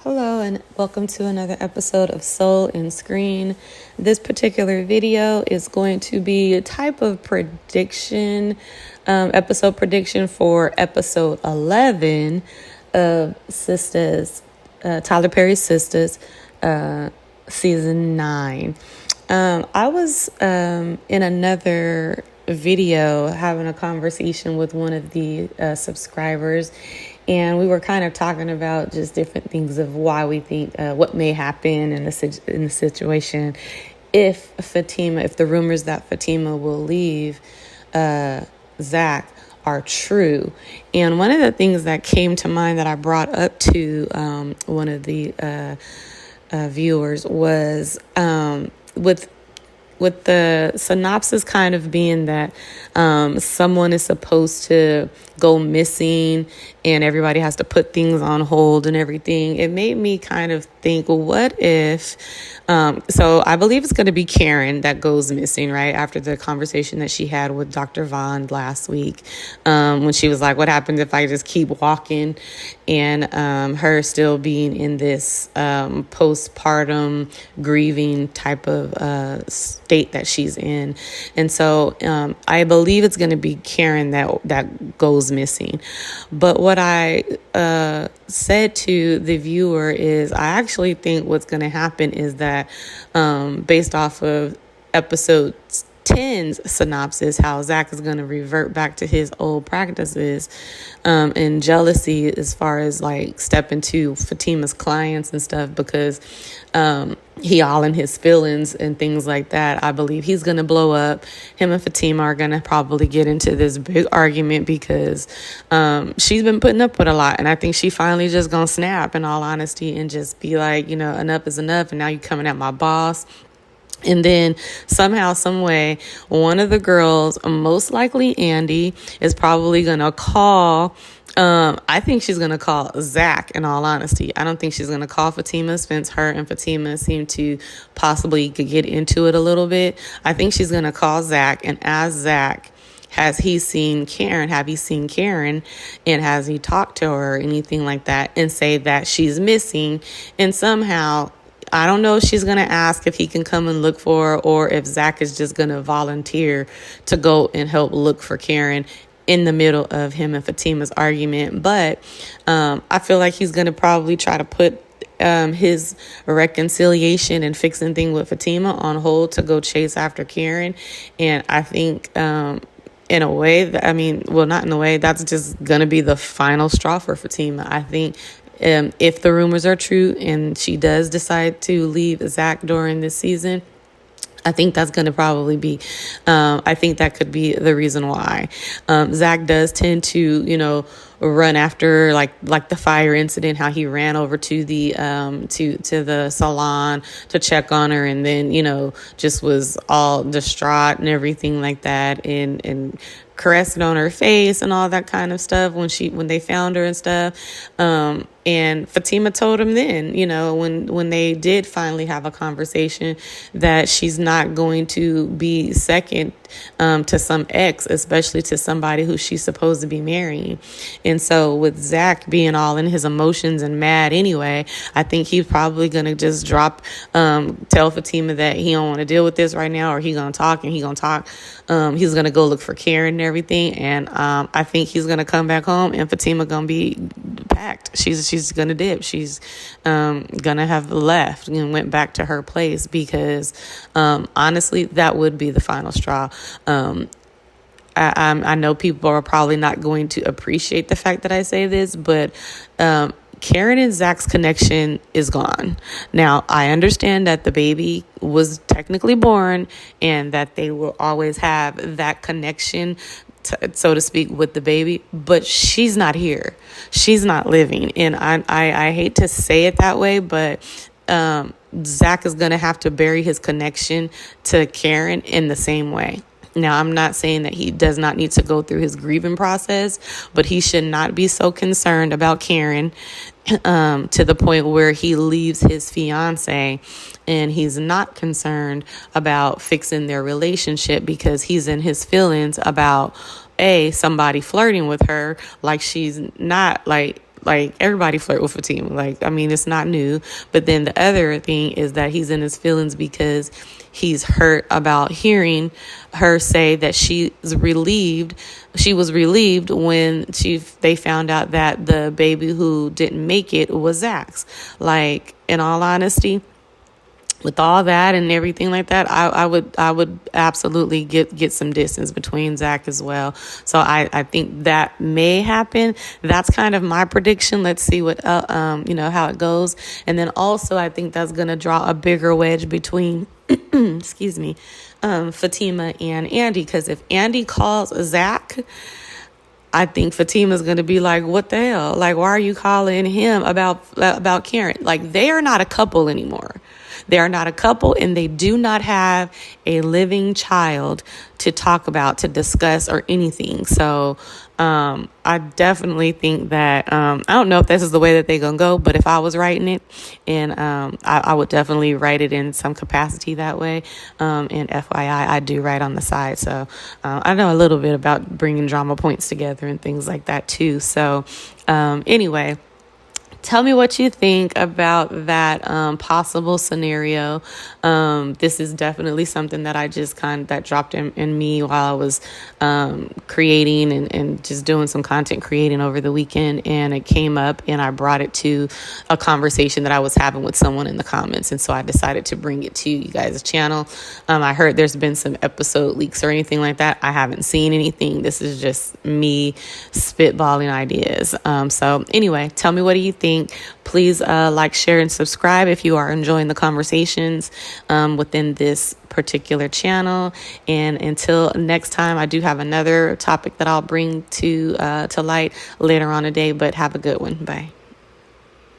Hello and welcome to another episode of Soul and Screen. This particular video is going to be a type of prediction, episode prediction for episode 11 of Sista's, Tyler Perry's Sistas, season 9. I was in another video having a conversation with one of the subscribers, and we were kind of talking about just different things of why we think what may happen in the situation if the rumors that Fatima will leave Zach are true. And one of the things that came to mind that I brought up to one of the viewers was with the synopsis kind of being that someone is supposed to go missing and everybody has to put things on hold and everything. It made me kind of think, well, what if, so I believe it's going to be Karen that goes missing, right? After the conversation that she had with Dr. Vaughn last week, when she was like, what happens if I just keep walking? And her still being in this postpartum grieving type of state that she's in. And so I believe it's going to be Karen that goes missing. But what I said to the viewer is I actually think what's going to happen is that based off of episode 10's synopsis, how Zach is going to revert back to his old practices and jealousy as far as like stepping to Fatima's clients and stuff, because he all in his feelings and things like that. I believe he's going to blow up. Him and Fatima are going to probably get into this big argument because she's been putting up with a lot. And I think she finally just going to snap, in all honesty, and just be like, enough is enough. And now you're coming at my boss. And then somehow, some way, one of the girls, most likely Andy, is probably going to call. I think she's going to call Zach, in all honesty. I don't think she's going to call Fatima, since her and Fatima seem to possibly get into it a little bit. I think she's going to call Zach and ask Zach, have he seen Karen, and has he talked to her or anything like that, and say that she's missing. And somehow, I don't know if she's going to ask if he can come and look for her, or if Zach is just going to volunteer to go and help look for Karen in the middle of him and Fatima's argument. But I feel like he's going to probably try to put his reconciliation and fixing thing with Fatima on hold to go chase after Karen. And I think in a way, not in a way, that's just going to be the final straw for Fatima. I think if the rumors are true and she does decide to leave Zach during this season, I think that's going to probably be, I think that could be the reason why. Zach does tend to, run after like the fire incident, how he ran over to the to the salon to check on her, and then just was all distraught and everything like that, and caressed on her face and all that kind of stuff when they found her and stuff. And Fatima told him then, when they did finally have a conversation, that she's not going to be second to some ex, especially to somebody who she's supposed to be marrying. And so with Zach being all in his emotions and mad anyway, I think he's probably going to just tell Fatima that he don't want to deal with this right now, or he's going to talk. He's going to go look for Karen and everything. And I think he's going to come back home and Fatima going to be packed. She's going to dip. She's going to have left and went back to her place, because honestly, that would be the final straw. I know people are probably not going to appreciate the fact that I say this, but Karen and Zach's connection is gone. Now, I understand that the baby was technically born and that they will always have that connection, so to speak, with the baby, but she's not here. She's not living. And I hate to say it that way, but Zach is going to have to bury his connection to Karen in the same way. Now, I'm not saying that he does not need to go through his grieving process, but he should not be so concerned about Karen to the point where he leaves his fiance and he's not concerned about fixing their relationship, because he's in his feelings about somebody flirting with her, like she's not like like everybody flirt with Fatima. Like, I mean, it's not new. But then the other thing is that he's in his feelings because he's hurt about hearing her say that she was relieved when they found out that the baby who didn't make it was Zach's. Like, in all honesty, with all that and everything like that, I would absolutely get some distance between Zach as well. So I think that may happen. That's kind of my prediction. Let's see what how it goes. And then also I think that's going to draw a bigger wedge between excuse me, Fatima and Andy, because if Andy calls Zach, I think Fatima's going to be like, what the hell? Like, why are you calling him about Karen? Like, they are not a couple anymore. They are not a couple, and they do not have a living child to talk about, to discuss, or anything. So I definitely think that, I don't know if this is the way that they're going to go, but if I was writing it, and I would definitely write it in some capacity that way. And FYI, I do write on the side. So I know a little bit about bringing drama points together and things like that too. So anyway, tell me what you think about that possible scenario. This is definitely something that I just that dropped in me while I was creating and just doing some content creating over the weekend. And it came up and I brought it to a conversation that I was having with someone in the comments. And so I decided to bring it to you guys' channel. I heard there's been some episode leaks or anything like that. I haven't seen anything. This is just me spitballing ideas. So anyway, tell me, what do you think? Please like, share, and subscribe if you are enjoying the conversations within this particular channel. And until next time, I do have another topic that I'll bring to light later on today, but have a good one. Bye.